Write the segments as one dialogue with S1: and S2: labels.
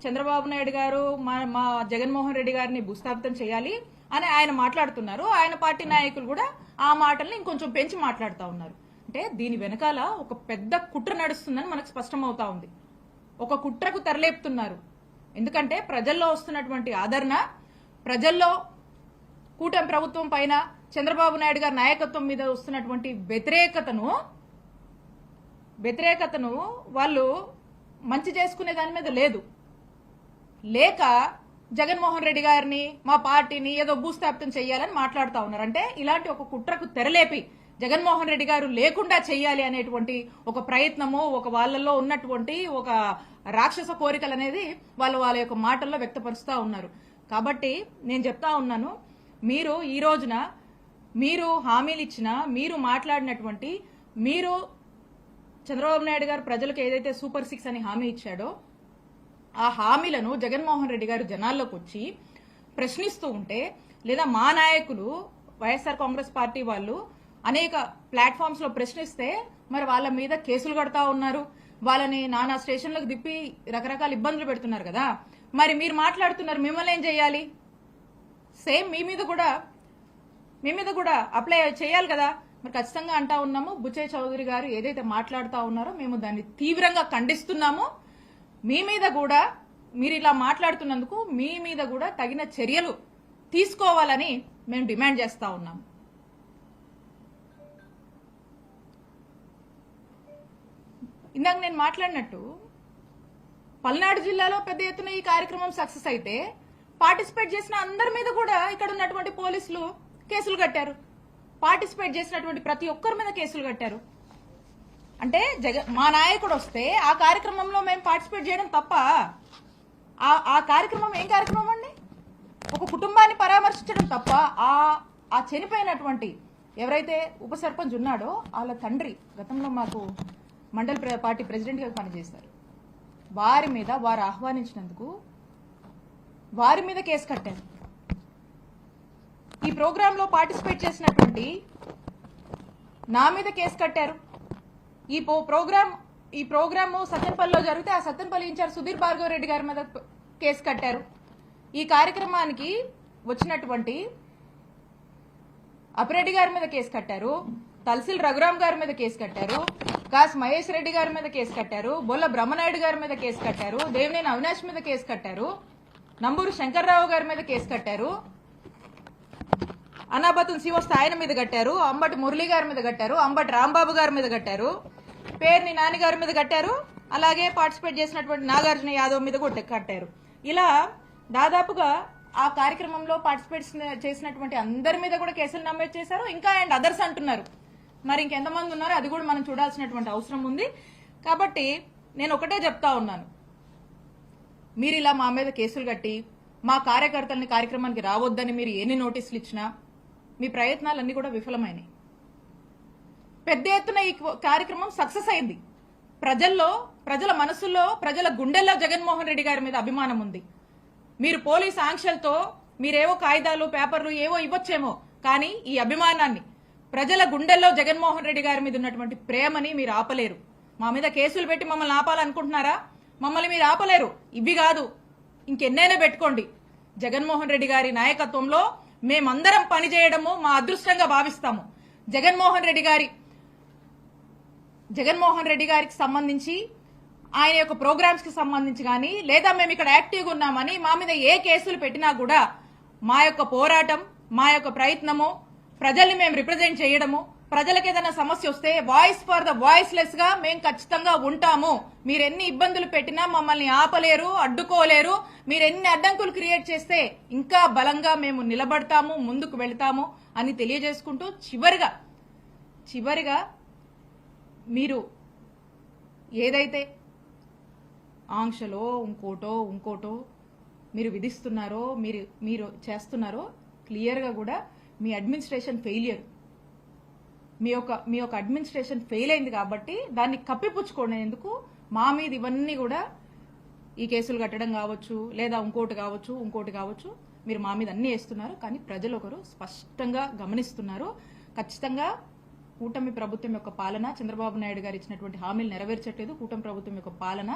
S1: చంద్రబాబు నాయుడు గారు మా జగన్మోహన్ రెడ్డి గారిని భూస్థాపితం చేయాలి అని ఆయన మాట్లాడుతున్నారు. ఆయన పార్టీ నాయకులు కూడా ఆ మాటల్ని ఇంకొంచెం పెంచి మాట్లాడుతూ ఉన్నారు. అంటే దీని వెనకాల ఒక పెద్ద కుట్ర నడుస్తుందని మనకు స్పష్టమవుతా ఉంది. ఒక కుట్రకు తెరలేపుతున్నారు. ఎందుకంటే ప్రజల్లో వస్తున్నటువంటి ఆదరణ, ప్రజల్లో కూటమి ప్రభుత్వం పైన చంద్రబాబు నాయుడు గారి నాయకత్వం మీద వస్తున్నటువంటి వ్యతిరేకతను వాళ్ళు మంచి చేసుకునే దాని మీద లేక జగన్మోహన్ రెడ్డి గారిని మా పార్టీని ఏదో భూస్థాపితం చేయాలని మాట్లాడుతూ ఉన్నారు. అంటే ఇలాంటి ఒక కుట్రకు తెరలేపి జగన్మోహన్ రెడ్డి గారు లేకుండా చేయాలి అనేటువంటి ఒక ప్రయత్నము, ఒక వాళ్ళల్లో ఉన్నటువంటి ఒక రాక్షస కోరికలు అనేది వాళ్ళ యొక్క మాటల్లో వ్యక్తపరుస్తూ ఉన్నారు. కాబట్టి నేను చెప్తా ఉన్నాను, మీరు ఈ రోజున మీరు హామీలు ఇచ్చిన, మీరు మాట్లాడినటువంటి, మీరు చంద్రబాబు నాయుడు గారు ప్రజలకు ఏదైతే సూపర్ 6 అని హామీ ఇచ్చాడో ఆ హామీలను జగన్మోహన్ రెడ్డి గారు జనాల్లోకి వచ్చి ప్రశ్నిస్తూ ఉంటే, లేదా మా నాయకులు వైఎస్ఆర్ కాంగ్రెస్ పార్టీ వాళ్ళు అనేక ప్లాట్ఫామ్స్ లో ప్రశ్నిస్తే మరి వాళ్ళ మీద కేసులు కడతా ఉన్నారు, వాళ్ళని నానా స్టేషన్లకు దిప్పి రకరకాల ఇబ్బందులు పెడుతున్నారు కదా. మరి మీరు మాట్లాడుతున్నారు, మిమ్మల్ని ఏం చేయాలి? సేమ్ మీ మీద కూడా అప్లై చేయాలి కదా. మరి ఖచ్చితంగా అంటా ఉన్నాము, బుచ్చయ్య చౌదరి గారు ఏదైతే మాట్లాడుతూ ఉన్నారో మేము దాన్ని తీవ్రంగా ఖండిస్తున్నాము. మీ మీద కూడా, మీరు ఇలా మాట్లాడుతున్నందుకు మీ మీద కూడా తగిన చర్యలు తీసుకోవాలని మేము డిమాండ్ చేస్తా ఉన్నాము. ఇందాక నేను మాట్లాడినట్టు పల్నాడు జిల్లాలో పెద్ద ఎత్తున ఈ కార్యక్రమం సక్సెస్ అయితే పార్టిసిపేట్ చేసిన అందరి మీద కూడా ఇక్కడ ఉన్నటువంటి పోలీసులు కేసులు కట్టారు. పార్టిసిపేట్ చేసినటువంటి ప్రతి ఒక్కరి మీద కేసులు కట్టారు. అంటే మా నాయకుడు వస్తే ఆ కార్యక్రమంలో మేము పార్టిసిపేట్ చేయడం తప్ప? ఆ కార్యక్రమం ఏం కార్యక్రమం అండి? ఒక కుటుంబాన్ని పరామర్శించడం తప్ప? ఆ చనిపోయినటువంటి ఎవరైతే ఉప సర్పంచ్ ఉన్నాడో వాళ్ళ తండ్రి గతంలో మాకు మండల పార్టీ ప్రెసిడెంట్ గా పనిచేశారు. వారు ఆహ్వానించినందుకు వారి మీద కేసు కట్టారు. ఈ ప్రోగ్రామ్ లో పార్టిసిపేట్ చేసినటువంటి నా మీద కేసు కట్టారు. ఈ ప్రోగ్రామ్ సత్తెనపల్లిలో జరిగితే ఆ సత్తెనపల్లి ఇన్ఛార్జ్ సుధీర్ భార్గవ్ రెడ్డి గారి మీద కేసు కట్టారు. ఈ కార్యక్రమానికి వచ్చినటువంటి అప్పిరెడ్డి గారి మీద కేసు కట్టారు, తలసిల్ రఘురామ్ గారి మీద కేసు కట్టారు, కాస్ మహేష్ రెడ్డి గారి మీద కేసు కట్టారు, బొల్ల బ్రహ్మనాయుడు గారి మీద కేసు కట్టారు, దేవినేని అవినాష్ మీద కేసు కట్టారు, నంబూరు శంకర్రావు గారి మీద కేసు కట్టారు, అనాబతున్ శివస్థ ఆయన మీద కట్టారు, అంబటి మురళి గారి మీద కట్టారు, అంబటి రాంబాబు గారి మీద కట్టారు, పేర్ని నాని గారి మీద కట్టారు, అలాగే పార్టిసిపేట్ చేసినటువంటి నాగార్జున యాదవ్ మీద కూడా కట్టారు. ఇలా దాదాపుగా ఆ కార్యక్రమంలో పార్టిసిపేట్ చేసినటువంటి అందరి మీద కూడా కేసులు నమోదు చేశారు. ఇంకా అండ్ అదర్స్ అంటున్నారు. మరి ఇంకెంతమంది ఉన్నారో అది కూడా మనం చూడాల్సినటువంటి అవసరం ఉంది. కాబట్టి నేను ఒకటే చెప్తా ఉన్నాను, మీరు ఇలా మా మీద కేసులు కట్టి మా కార్యకర్తల్ని కార్యక్రమానికి రావద్దని మీరు ఎన్ని నోటీసులు ఇచ్చినా మీ ప్రయత్నాలన్నీ కూడా విఫలమైనాయి. పెద్ద ఎత్తున ఈ కార్యక్రమం సక్సెస్ అయింది. ప్రజల మనసుల్లో, ప్రజల గుండెల్లో జగన్మోహన్ రెడ్డి గారి మీద అభిమానం ఉంది. మీరు పోలీస్ ఆంక్షలతో మీరేవో కాగితాలు పేపర్లు ఏవో ఇవ్వచ్చేమో, కానీ ఈ అభిమానాన్ని, ప్రజల గుండెల్లో జగన్మోహన్ రెడ్డి గారి మీద ఉన్నటువంటి ప్రేమని మీరు ఆపలేరు. మా మీద కేసులు పెట్టి మమ్మల్ని ఆపాలనుకుంటున్నారా? మమ్మల్ని మీరు ఆపలేరు. ఇవి కాదు, ఇంకెన్నైనా పెట్టుకోండి. జగన్మోహన్ రెడ్డి గారి నాయకత్వంలో మేమందరం పనిచేయడము మా అదృష్టంగా భావిస్తాము. జగన్మోహన్ రెడ్డి గారికి సంబంధించి, ఆయన యొక్క ప్రోగ్రామ్స్ కి సంబంధించి కానీ, లేదా మేము ఇక్కడ యాక్టివ్గా ఉన్నామని మా మీద ఏ కేసులు పెట్టినా కూడా మా యొక్క పోరాటం, మా యొక్క ప్రయత్నము, ప్రజల్ని మేము రిప్రజెంట్ చేయడము, ప్రజలకు ఏదైనా సమస్య వస్తే వాయిస్ ఫర్ ద వాయిస్లెస్ గా మేము ఖచ్చితంగా ఉంటాము. మీరు ఎన్ని ఇబ్బందులు పెట్టినా మమ్మల్ని ఆపలేరు, అడ్డుకోలేరు. మీరు ఎన్ని అడ్డంకులు క్రియేట్ చేస్తే ఇంకా బలంగా మేము నిలబడతాము, ముందుకు వెళ్తాము అని తెలియజేసుకుంటూ చివరిగా మీరు ఏదైతే ఆంక్షలో ఇంకోటో మీరు విధిస్తున్నారో, మీరు చేస్తున్నారో, క్లియర్గా కూడా మీ అడ్మినిస్ట్రేషన్ ఫెయిలియర్, మీ యొక్క అడ్మినిస్ట్రేషన్ ఫెయిల్ అయింది. కాబట్టి దాన్ని కప్పిపుచ్చుకునేందుకు మా మీద ఇవన్నీ కూడా ఈ కేసులు కట్టడం కావచ్చు, లేదా ఇంకోటి కావచ్చు, మీరు మా మీద అన్ని వేస్తున్నారు. కానీ ప్రజలు ఒకరు స్పష్టంగా గమనిస్తున్నారు. ఖచ్చితంగా కూటమి ప్రభుత్వం యొక్క పాలన, చంద్రబాబు నాయుడు గారు ఇచ్చినటువంటి హామీలు నెరవేర్చట్లేదు. కూటమి ప్రభుత్వం యొక్క పాలన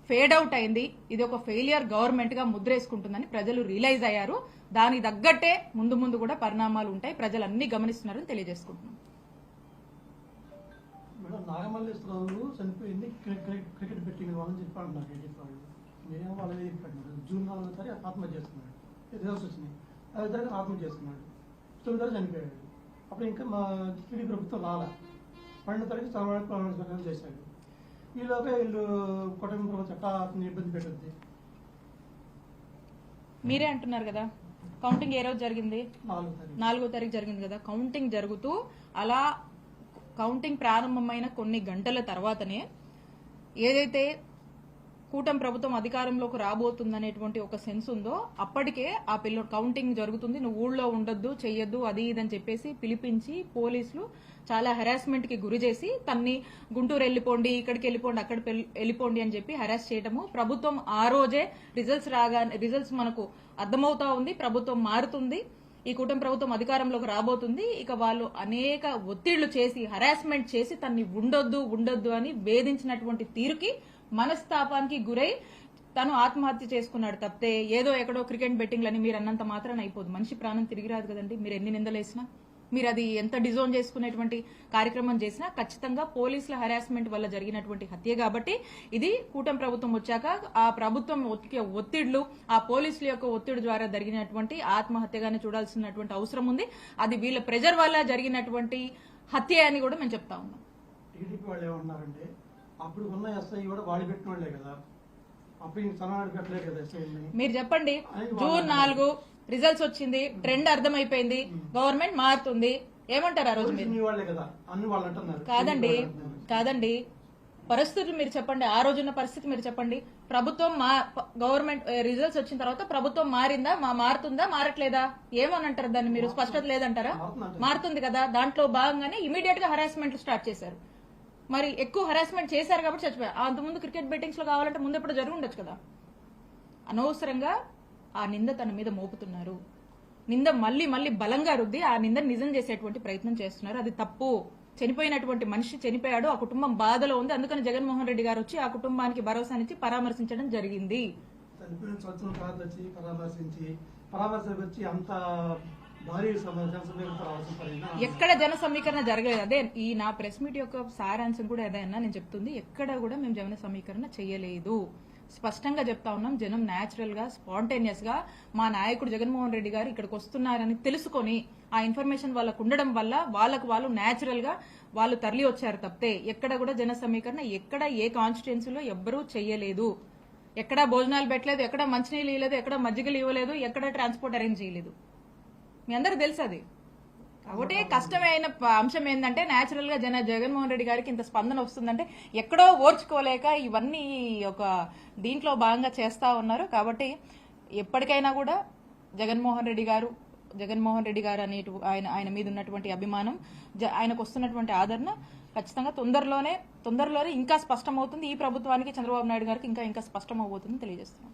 S1: ఫేడ్ అవుట్ అయింది. ఇది ఒక ఫెయిలియర్ గవర్నమెంట్ గా ముద్రేసుకుంటుందని ప్రజలు రియలైజ్ అయ్యారు. దానికి తగ్గట్టే ముందు ముందు కూడా పరిణామాలు ఉంటాయి. ప్రజలు అన్ని గమనిస్తున్నారని తెలియజేసుకుంటున్నాం.
S2: మేడం, నాగమల్లేశ్వరరావు చనిపోయింది క్రికెట్ బెట్టింగ్ వాళ్ళని చెప్పి అంటున్నారు టీడీపీ వాళ్ళు. మీరేమో వాళ్ళని చెప్పారు. జూన్ 4వ తారీఖు ఆత్మహత్య చేసుకున్నాడు. రిజల్ట్స్ వచ్చినాయి. 5వ తారీఖు ఆత్మహత్య చేసుకున్నాడు. 9వ తారీఖు చనిపోయాడు. అప్పుడు ఇంకా మా టీడీపీ ప్రభుత్వం రాలా. 12వ తారీఖు ప్రమాణ చేశాడు. ఈలోగా వీళ్ళు కుటుంబ ప్రభుత్వం చట్టా అతన్ని ఇబ్బంది పెట్టద్ది.
S1: మీరే అంటున్నారు కదా, కౌంటింగ్ ఏ రోజు జరిగింది? 4వ తారీఖు జరిగింది కదా. కౌంటింగ్ జరుగుతూ అలా కౌంటింగ్ ప్రారంభమైన కొన్ని గంటల తర్వాతనే ఏదైతే కూటమి ప్రభుత్వం అధికారంలోకి రాబోతుందనేటువంటి ఒక సెన్స్ ఉందో అప్పటికే ఆ కౌంటింగ్ జరుగుతుంది, నువ్వు ఊళ్ళో ఉండొద్దు, చెయ్యొద్దు, అది ఇదని చెప్పేసి పిలిపించి పోలీసులు చాలా హెరాస్మెంట్ కి గురి చేసి తన్ని గుంటూరు వెళ్ళిపోండి, ఇక్కడికి వెళ్ళిపోండి, అక్కడ వెళ్ళిపోండి అని చెప్పి హెరాస్ చేయటము. ప్రభుత్వం ఆ రోజే రిజల్ట్స్ మనకు అర్థమవుతా ఉంది. ప్రభుత్వం మారుతుంది, ఈ కూటమి ప్రభుత్వం అధికారంలోకి రాబోతుంది. ఇక వాళ్ళు అనేక ఒత్తిళ్లు చేసి హెరాస్మెంట్ చేసి తన్ని ఉండొద్దు అని వేధించినటువంటి తీరుకి మనస్తాపానికి గురై తను ఆత్మహత్య చేసుకున్నాడు తప్పితే ఏదో ఎక్కడో క్రికెట్ బెట్టింగ్లని మీరు అన్నంత మాత్రాన అయిపోదు. మనిషి ప్రాణం తిరిగి రాదు కదండి. మీరు ఎన్ని నిందలేసినా, మీరు అది ఎంత డిజోన్ చేసుకునేటువంటి కార్యక్రమం చేసినా ఖచ్చితంగా పోలీసుల హెరాస్మెంట్ వల్ల జరిగినటువంటి హత్య కాబట్టి ఇది కూటమి ప్రభుత్వం వచ్చాక ఆ ప్రభుత్వం ఒత్తిళ్లు, ఆ పోలీసుల యొక్క ఒత్తిడి ద్వారా జరిగినటువంటి ఆత్మహత్యగానే చూడాల్సినటువంటి అవసరం ఉంది. అది వీళ్ళ ప్రెజర్ వల్ల జరిగినటువంటి హత్య అని కూడా మేము చెప్తా ఉన్నాం.
S2: టీడీపీ వాళ్ళు ఏమన్నారంటే అప్పుడు ఉన్న ఎస్ఐ కూడా వాళ్ళు పెట్టిన వాళ్ళే కదా, అప్పుడు సన్నాడు పెట్టలేదు కదా ఎస్ఐ.
S1: మీరు చెప్పండి, జూన్ 4 రిజల్ట్స్ వచ్చింది, ట్రెండ్ అర్థమైపోయింది, గవర్నమెంట్ మారుతుంది, ఏమంటారు ఆ రోజు మీరు? కాదండి పరిస్థితులు మీరు చెప్పండి. ఆ రోజున్న పరిస్థితి మీరు చెప్పండి. ప్రభుత్వం గవర్నమెంట్ రిజల్ట్స్ వచ్చిన తర్వాత ప్రభుత్వం మారిందా, మారుతుందా, మారట్లేదా, ఏమనంటారు దాన్ని మీరు? స్పష్టత లేదంటారా? మారుతుంది కదా. దాంట్లో భాగంగానే ఇమీడియట్ గా హెరాస్మెంట్ స్టార్ట్ చేశారు. మరి ఎక్కువ హెరాస్మెంట్ చేశారు కాబట్టి చచ్చిపోయారు. అంతకుముందు క్రికెట్ బెట్టింగ్స్ లో కావాలంటే ముందు ఎప్పుడు జరిగి ఉండొచ్చు కదా. అనవసరంగా ఆ నింద తన మీద మోపుతున్నారు. నింద మళ్ళీ బలంగా రుద్ది ఆ నిందను నిజం చేసేటువంటి ప్రయత్నం చేస్తున్నారు. అది తప్పు. చనిపోయినటువంటి మనిషి చనిపోయాడు, ఆ కుటుంబం బాధలో ఉంది. అందుకని జగన్మోహన్ రెడ్డి గారు వచ్చి ఆ కుటుంబానికి భరోసానిచ్చి పరామర్శించడం జరిగింది. ఎక్కడ జన సమీకరణ జరగలేదు. అదే ఈ నా ప్రెస్ మీట్ యొక్క సారాంశం కూడా అదేనా నేను చెప్తుంది. ఎక్కడ కూడా మేము జన సమీకరణ చేయలేదు. స్పష్టంగా చెప్తా ఉన్నాం. జనం న్యాచురల్ గా, స్పాంటేనియస్ గా మా నాయకుడు జగన్మోహన్ రెడ్డి గారు ఇక్కడికి వస్తున్నారని తెలుసుకొని ఆ ఇన్ఫర్మేషన్ వాళ్ళకు ఉండడం వల్ల వాళ్ళు న్యాచురల్ గా వాళ్ళు తరలి వచ్చారు తప్పితే ఎక్కడ కూడా జన సమీకరణ ఎక్కడ ఏ కాన్స్టిట్యున్సీలో ఎవ్వరూ చెయ్యలేదు. ఎక్కడ భోజనాలు పెట్టలేదు, ఎక్కడ మంచినీళ్ళు ఇవ్వలేదు, ఎక్కడ మజ్జిగలు ఇవ్వలేదు, ఎక్కడ ట్రాన్స్పోర్ట్ అరేంజ్ చేయలేదు. మీ అందరికి తెలుసు అది. ఒకటే కష్టమైన అంశం ఏంటంటే న్యాచురల్ గా జగన్మోహన్ రెడ్డి గారికి ఇంత స్పందన వస్తుందంటే ఎక్కడో ఓర్చుకోలేక ఇవన్నీ ఒక దీంట్లో భాగంగా చేస్తా ఉన్నారు. కాబట్టి ఎప్పటికైనా కూడా జగన్మోహన్ రెడ్డి గారు అనేటు ఆయన మీద ఉన్నటువంటి అభిమానం, ఆయనకు వస్తున్నటువంటి ఆదరణ ఖచ్చితంగా తొందరలోనే ఇంకా స్పష్టమవుతుంది. ఈ ప్రభుత్వానికి, చంద్రబాబు నాయుడు గారికి ఇంకా స్పష్టం అవబోతుందని తెలియజేస్తున్నాం.